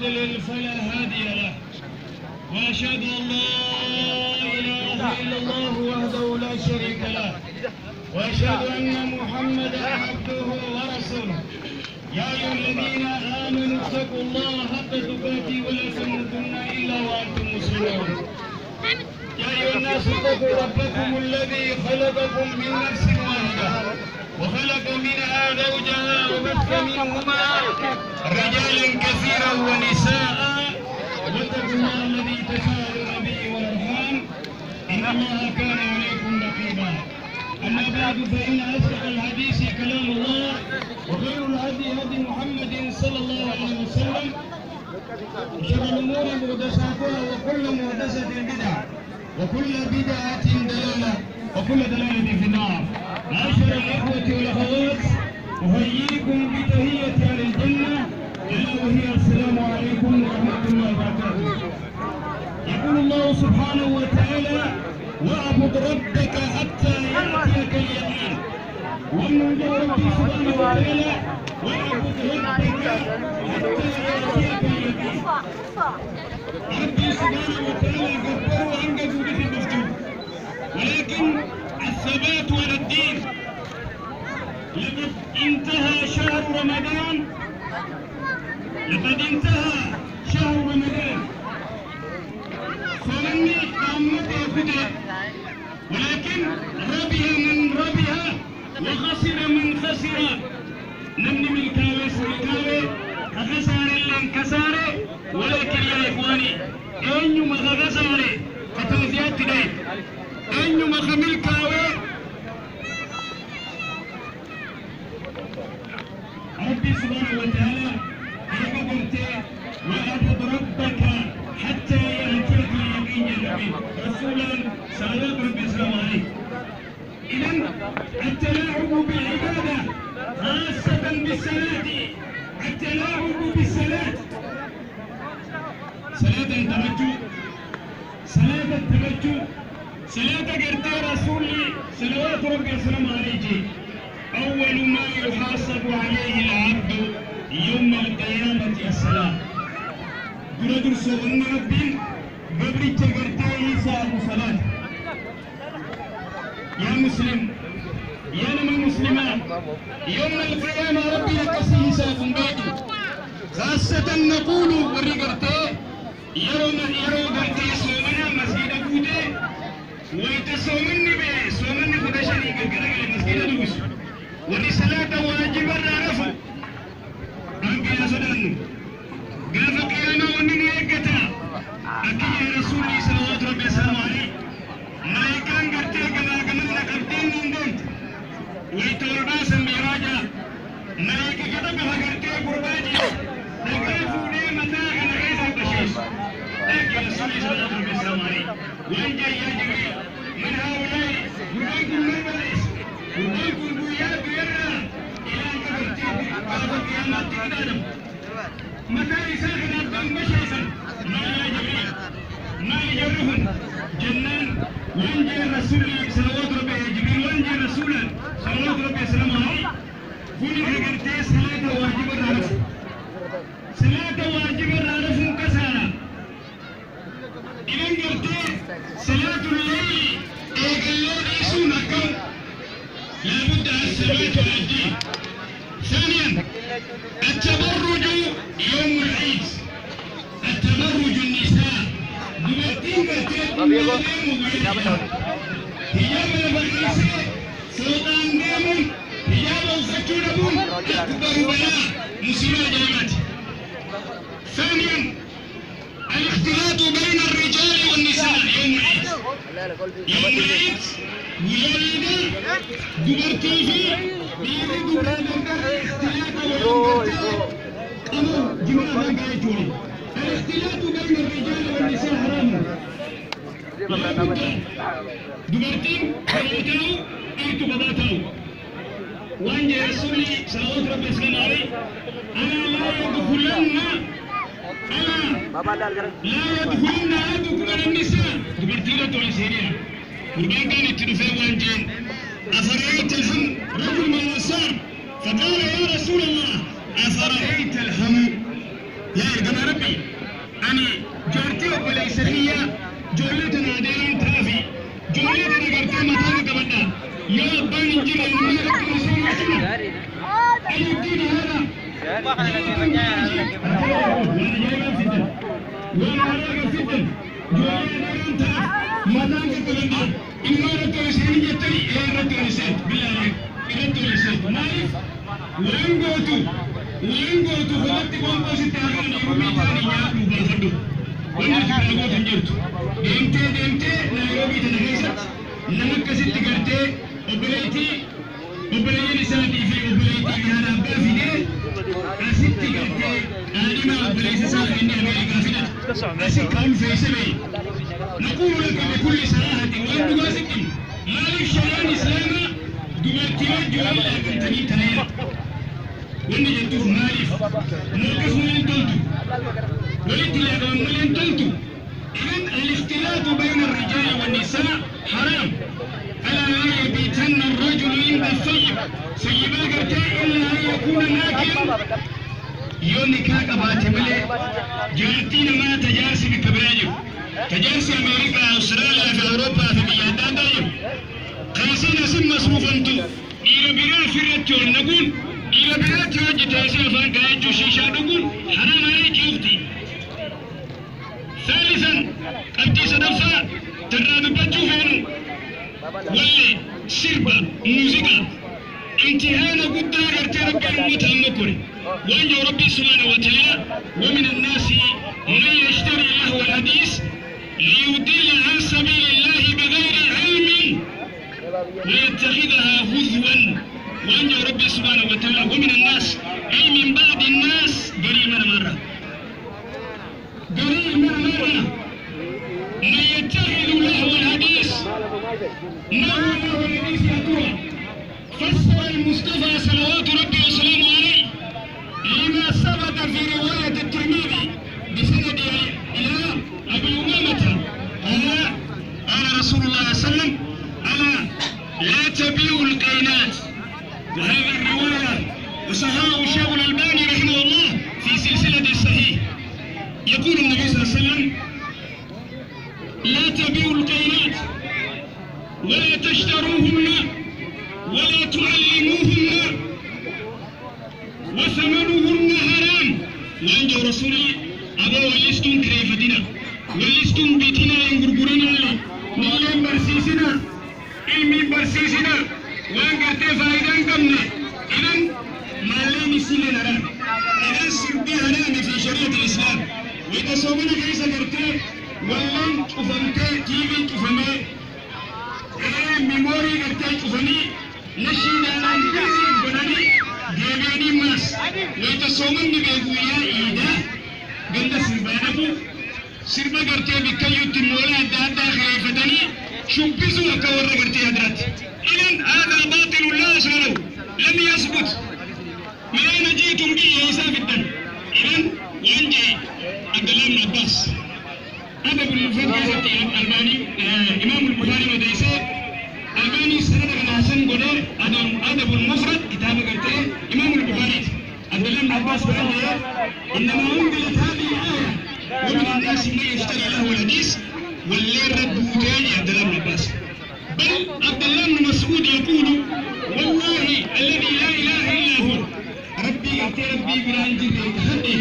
يضلل فلا هادي له وأشهد أن لا إله إلا الله وحده لا شريك له وأشهد أن محمدا عبده ورسوله يا أيها الذين آمنوا اتقوا الله حق تقاته ولا تموتن إلا وأنتم مسلمون يا أيها الناس اتقوا ربكم الذي خلقكم من نفس واحدة وخلق منها زوجها وبث منهما رجالا كثيرا ونساء واتقوا الله الذي تساءلون به والأرحام إن الله كان عليكم رقيبا أما بعد فإن أصدق الحديث كلام الله وخير الهدي هدي محمد صلى الله عليه وسلم وشر الأمور محدثاتها وكل محدثة بدعة وكل بدعة ضلالة وكل ضلالة في النار. معاشر الإخوة والأخوات أحييكم بتحية أهل الجنة ألا وهي السلام عليكم ورحمة الله وبركاته. يقول الله سبحانه وتعالى: واعبد ربك حتى يأتيك اليقين. ومن ربي سبحانه وتعالى واعبد ربك حتى يأتيك اليقين. ربي سبحانه وتعالى يقدر عنك جودة المفتوح، ولكن الثبات على الدين. لقد انتهى شهر رمضان، فمني قامت يخدع، ولكن ربح من ربح وخسر من خسر. نمني من كاوي سركاوي كخسار اللي كساره، ولكن يا إخواني أين ما خساره كتوزيات دي أين ما خمل كاوي. ربي سبحانه وتعالى يقول واعبد ربك حتى يأتيك اليقين يا نبي رسولا صلوات ربي السلام عليه. إذن التلاعب بالعبادة خاصة بالصلاة، التلاعب بالصلاة، صلاة التوجه، صلاة التوجه، صلاة قرتي رسولي صلوات ربي السلام عليه. أول ما يحاسب عليه العبد يوم القيامة الصلاة. درجة سوغن ربين قبل تقرتي صاحب صلاة. يا مسلم يا نما مسلمان، يوم القيامة ربي لكسيه ساكن بيتو. خاصة نقول ورقرتي يرو قرتي سومنا مسجد بوتي ويتسومني بي سومني خدشني قرقر مسجد دوس وني صلاة واجب الرافو أنك يا سدن قاف قيانا ونن يقتا أكي يا رسولي صلوات ربي السلام عليه. ملايكان قرتي قمنا قبتين نندنت ويتولباس الميراجة ملايكا كتبها قرتي قرباجي نقافوا لي متاعا نغيث البشيش. لكن رسولي صلوات ربي السلام عليه وين جاي يا جبريل من هؤلاء قرباكم من بليس قرباكم بويات يرى إلى أن قرتي قاف قيامات تقدم متى يساخن الدم بشيسا ما يا جبريل ما يجرهن جنان. وين جاي رسولي صلوات ربي يا جبريل وين جاي رسولا صلوات ربي السلام عليه. فولي هجرتي صلاة واجب الرعرف، صلاة واجب الرعرف كسارة. إذن قلتي صلاة الليل إيقلون إيسون أكم لابد الثبات على الدين. ثانيا التبرج يوم العيد، التبرج النساء دمتين هجاب البرقيسي سلطان ديمون هجاب الزكيربون أكبر بلاء مصيبة جامعة. ثانيا الاختلاط بين الرجال والنساء يوم العيد. يوم العيد وليدة دبرتي في بيري الاختلاط بين الرجال والنساء حرام. دبرتين فلوتنوا أيتو بضاتنوا. وأن رسولي صلوات ربي السلام عليه أنا لا يدخلن أحدكم من النساء. دبرتين تولي سيريا قربان كانت تدفع وانجين أفرأيت الهم رجل من الأنصار فقال يا رسول الله أفرأيت الهم يا إرجع ربي أنا جارتي وبليس هي جولتنا ديران تافي جولتنا قرتي متى قبلنا يا بني جل الملك رسول الله أي الدين هذا وانا جاي فتن جولتنا أنت متى قبلنا إما رتولسين يتري إيه رتولسين بالله عليك رتولسين مالك وين فلت كون بس تاغن يومي تاني يا مبافدو وانا كانوا تنجرت دمتي نيروبي تنهيسا نمك ست غرتي وبليتي ساتي في وبليتي بهذا بافيدي أست غرتي أنا وبليتي ساتي إني أمريكا فينا أسي كان في سبي نقول لك بكل صراحة وين نواسكين مالك شريان إسلاما دمرتي وجوال أبنتني تنيا وإني جنتوف مالف موقف ملين تلتو والاتلاف ملين تلتو إذن الاختلاط بين الرجال والنساء حرام ألا لا يبيتن الرجل عند الثيب سيبا قرتي إلا أن يكون ناكيا يوني كاكا باتمالي جارتين ما تجارسي بكبراجو تجارسي أمريكا أستراليا في أوروبا في بيادان دايو قاسين اسم مصروفانتو إلى بلا فريتو نقول إلى بلاد يوجد تأسير فان كايجو شيشا نقول حرام عليك يا أختي. ثالثا أبدي صدفة ترى ببجو فانو واللي سربة موسيقى امتحان قد غرتي ربي المتهمكري وأن ربي سبحانه وتعالى ومن الناس من يشتري لهو الحديث ليضل عن سبيل الله بغير علم ويتخذها هزوا وأن ربي سبحانه وتعالى ومن الناس أي من بعض الناس قريبا مرة من يتخذ لهو الحديث نهو الحديث يقول فسر المصطفى صلوات ربي وسلامه عليه لما ثبت في رواية الترمذي بسند إلى أبي أمامة قال رسول الله صلى الله عليه وسلم ألا لا تبيعوا الكائنات وهذه الرواية وصححه الشيخ الألباني رحمه الله في سلسلة الصحيح يقول النبي صلى الله عليه وسلم لا تبيعوا الكائنات ولا تشتروهن ولا تعلموهن وثمنهن حرام وعند رسولي أبا ولستم كريفتنا ولستم بيتنا ينقرقرنا نيلين برسيسنا علمي برسيسنا وانقرت فائدان قمنا إذن ما لا مثل نرى إذن سربي حرام في شريعة الإسلام ويتصومنا كيسا قرتي والله تفهمتي تيبي تفهمي ميموري قرتي تفهمي نشينا ننقذي بناني ديبيني ماس ويتصومن بيقويا إيدا قلت سربانكو سربا قرتي بكيو تمولا دادا خليفتني شبزوا وكورا قرتي هدرات إذن هذا باطل لا أصل له لم يثبت من أين جئتم به يا إساف الدم إذن وأنجي عبد الله بن عباس أدب الفقه الألباني إمام البخاري وديسه الألباني سند الحسن قدر أدب المفرد كتاب قرته إمام البخاري عبد الله بن عباس قال إنما أنزلت هذه الآية ومن الناس من يشتري له الحديث واللي ردوتين عبد الله بن عباس بل عبد الله بن مسعود يقول والله الذي لا إله إلا هو ربي ربي بلا جبريل تحدي